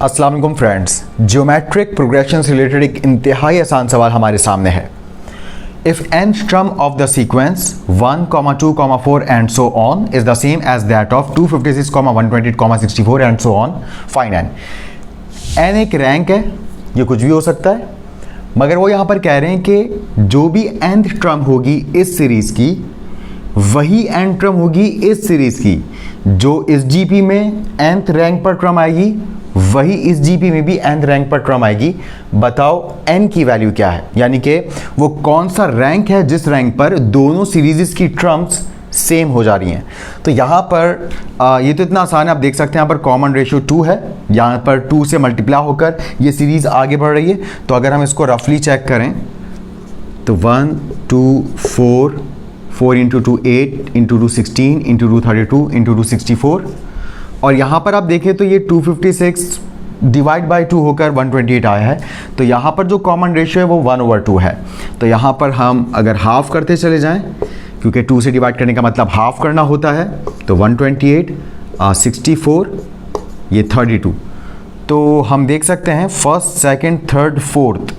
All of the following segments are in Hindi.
अस्सलाम वालेकुम फ्रेंड्स, ज्योमेट्रिक प्रोग्रेशन से रिलेटेड एक इंतहाई आसान सवाल हमारे सामने है। If nth term of the sequence 1, 2, 4 and so on is the same as that of 256, 128, 64 and so on, find n। n एक रैंक है, ये कुछ भी हो सकता है, मगर वो यहाँ पर कह रहे हैं कि जो भी nth टर्म होगी इस सीरीज़ की वही nth टर्म होगी इस सीरीज़ की। जो इस जीपी में nth रैंक पर टर्म आएगी वही इस जीपी में भी nth रैंक पर टर्म आएगी। बताओ n की वैल्यू क्या है, यानी कि वो कौन सा रैंक है जिस रैंक पर दोनों सीरीज़ की टर्म्स सेम हो जा रही हैं। तो यहाँ पर ये तो इतना आसान है, आप देख सकते हैं यहाँ पर कॉमन रेशियो 2 है, यहाँ पर 2 से मल्टीप्लाई होकर ये सीरीज़ आगे बढ़ रही है। तो अगर हम इसको रफली चेक करें तो 1, 2, 4, 4 इंटू 2 8 इंटू 2 16 इंटू 2 32 इंटू 2 64, और यहाँ पर आप देखें तो ये 256 डिवाइड बाई 2 होकर 128 आया है। तो यहाँ पर जो कॉमन रेशियो है वो 1/2 है। तो यहाँ पर हम अगर हाफ करते चले जाएं, क्योंकि 2 से डिवाइड करने का मतलब हाफ करना होता है, तो 128 64 ये 32। तो हम देख सकते हैं first second third fourth,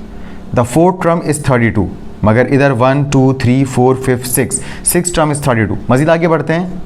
the fourth term is 32, मगर इधर 1 2 3 4 5 6 टर्म इज़ 32। मज़ीद आगे बढ़ते हैं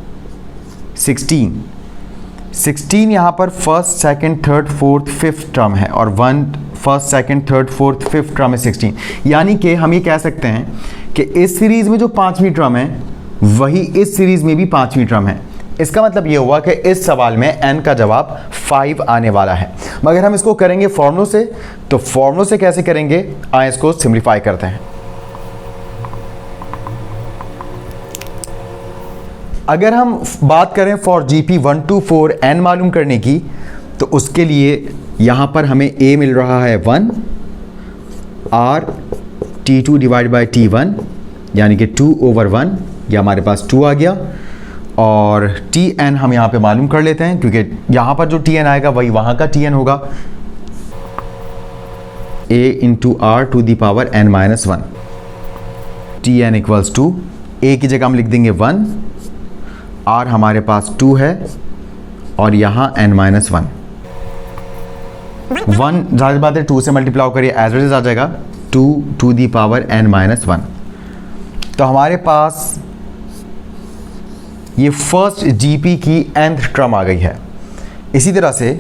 16 यहाँ पर first second third fourth fifth term है, और 1 first second third fourth fifth term है 16। यानी कि हम ये कह सकते हैं कि इस सीरीज़ में जो पांचवी टर्म है वही इस सीरीज़ में भी पांचवी टर्म है। इसका मतलब ये हुआ कि इस सवाल में n का जवाब 5 आने वाला है। मगर हम इसको करेंगे फॉर्मूलों से, तो फॉर्मूलों से कैसे करेंगे, आए इसको सिंप्लीफाई करते हैं। अगर हम बात करें फॉर जीपी 1 to 4 n मालूम करने की, तो उसके लिए यहाँ पर हमें a मिल रहा है 1 r t2 divide by t1, यानी कि 2/1, यह हमारे पास 2 आ गया। और tn हम यहाँ पे मालूम कर लेते हैं, क्योंकि यहाँ पर जो tn आएगा वही वहाँ का tn होगा, a into r to the power n-1। tn equals to a की जगह हम लिख देंगे 1, r हमारे पास 2 है, और यहाँ n-1 जाहिर बात है 2 से मल्टीप्लाई करिए एज इट इज आ जाएगा 2 टू दी पावर n-1। तो हमारे पास ये फर्स्ट जीपी की nth टर्म आ गई है। इसी तरह से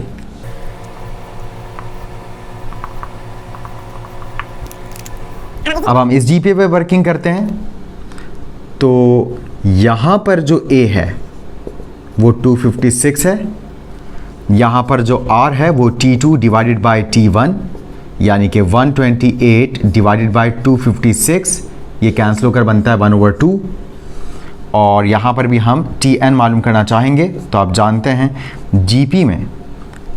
अब हम इस जीपी पे वर्किंग करते हैं, तो यहाँ पर जो a है वो 256 है, यहाँ पर जो r है वो t2 डिवाइडेड बाई t1, यानी कि 128 डिवाइडेड बाई 256, ये कैंसिल होकर बनता है 1/2। और यहाँ पर भी हम tn मालूम करना चाहेंगे, तो आप जानते हैं जीपी में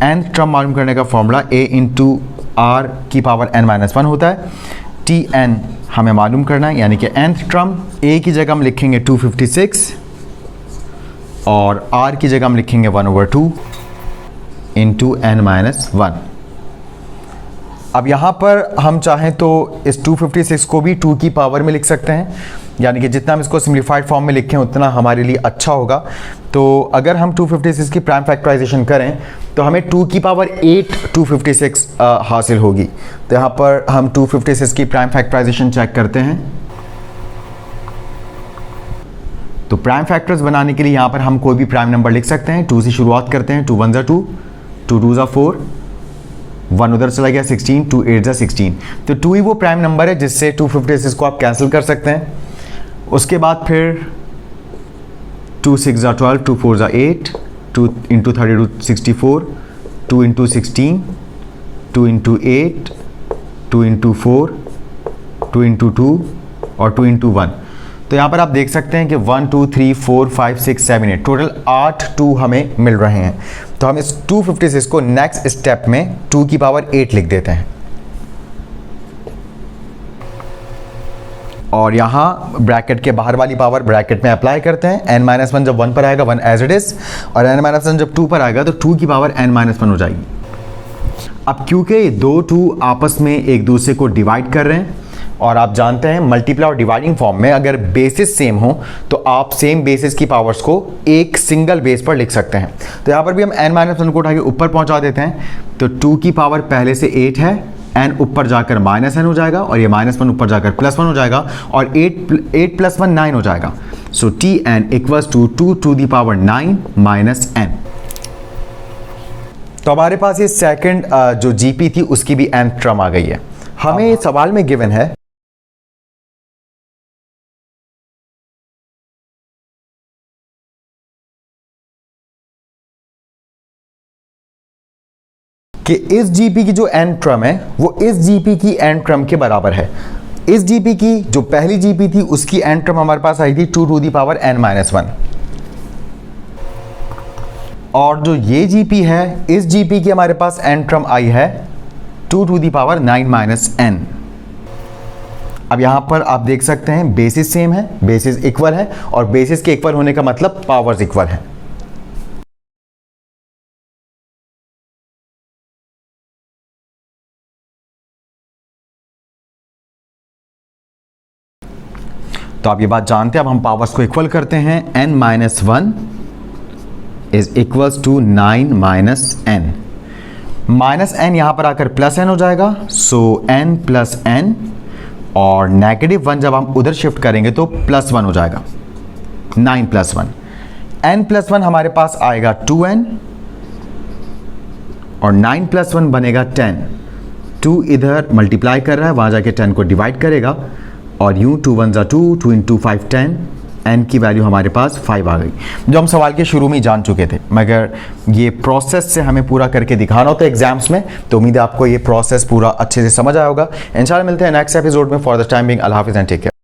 nth टर्म मालूम करने का फॉर्मूला a इंटू r की पावर n-1 होता है। tn हमें मालूम करना है, यानी कि nth टर्म a की जगह हम लिखेंगे 256 और r की जगह हम लिखेंगे 1/2 इंटू n-1। अब यहाँ पर हम चाहें तो इस 256 को भी 2 की पावर में लिख सकते हैं, यानी कि जितना हम इसको सिम्प्लीफाइड फॉर्म में लिखें उतना हमारे लिए अच्छा होगा। तो अगर हम 256 की प्राइम फैक्टराइजेशन करें तो हमें 2 की पावर 8 256 हासिल होगी। तो यहाँ पर हम 256 की प्राइम फैक्टराइजेशन चेक करते हैं। तो प्राइम फैक्टर्स बनाने के लिए यहाँ पर हम कोई भी प्राइम नंबर लिख सकते हैं। 2 से शुरुआत करते हैं, 2 1 ज़ा 2, 2 2 ज़ा 4, 1 उधर चला गया 16, 2 8 ज़ा 16। तो 2 ही वो प्राइम नंबर है जिससे 256 को आप कैंसिल कर सकते हैं। उसके बाद फिर 2 6 ज़ा 12, 2 4 ज़ा 8, 2 into 32 64, 2 into 16, 2 into 8, 2 into 4, 2 into 2 और 2 इंटू 1। तो यहाँ पर आप देख सकते हैं कि 1 2 3 4 5 6 7 8 टोटल 8 2 हमें मिल रहे हैं। तो हम इस 256 को नेक्स्ट स्टेप में 2 की पावर 8 लिख देते हैं, और यहाँ ब्रैकेट के बाहर वाली पावर ब्रैकेट में अप्लाई करते हैं। n-1 जब 1 पर आएगा 1 एज इट इज, और n-1 जब 2 पर आएगा तो 2 की पावर n-1 हो जाएगी। अब क्योंकि दो 2 आपस में एक दूसरे को डिवाइड कर रहे हैं, और आप जानते हैं मल्टीप्लाई और डिवाइडिंग फॉर्म में अगर बेसिस सेम हो तो आप सेम बेसिस की पावर्स को एक सिंगल बेस पर लिख सकते हैं। तो यहाँ पर भी हम n-1 को उठा के ऊपर पहुँचा देते हैं, तो 2 की पावर पहले से 8 है, n ऊपर जाकर -n हो जाएगा और ये -1 ऊपर जाकर +1 हो जाएगा और 8 + 1 9 हो जाएगा। So Tn equals to 2 to the power 9 - n। तो हमारे पास ये सेकंड जो जीपी थी उसकी भी nth टर्म आ गई है। हमें सवाल में गिवन है कि इस जीपी की जो n टर्म है वो इस जीपी की n टर्म के बराबर है। इस जीपी की जो पहली जीपी थी उसकी n टर्म हमारे पास आई थी 2 to the power n-1, और जो ये जीपी है इस जीपी की हमारे पास n टर्म आई है 2 to the power 9 - n। अब यहां पर आप देख सकते हैं बेसिस सेम है, बेसिस इक्वल है, और बेसिस के इक्वल होने का मतलब पावर्स इक्वल है। तो आप ये बात जानते हैं। अब हम पावर्स को इक्वल करते हैं। n-1 is equals to 9 - n। -n यहां पर आकर +n हो जाएगा, सो n + n, और -1 जब हम उधर शिफ्ट करेंगे तो +1 हो जाएगा, 9 + 1। n + 1 हमारे पास आएगा 2n और 9 + 1 बनेगा 10। 2 इधर मल्टीप्लाई कर रहा है, वहां जाके 10 को डिवाइड करेगा और यूं 2 1 = 2, 2 × 5 10, n की वैल्यू हमारे पास 5 आ गई, जो हम सवाल के शुरू में ही जान चुके थे। मगर ये प्रोसेस से हमें पूरा करके दिखाना होता है एग्जाम्स में, तो उम्मीद है आपको ये प्रोसेस पूरा अच्छे से समझ आया होगा। इंशाल्लाह मिलते हैं नेक्स्ट एपिसोड में। फॉर द टाइम बिंग अल्लाह हाफिज़ एंड टेक केयर।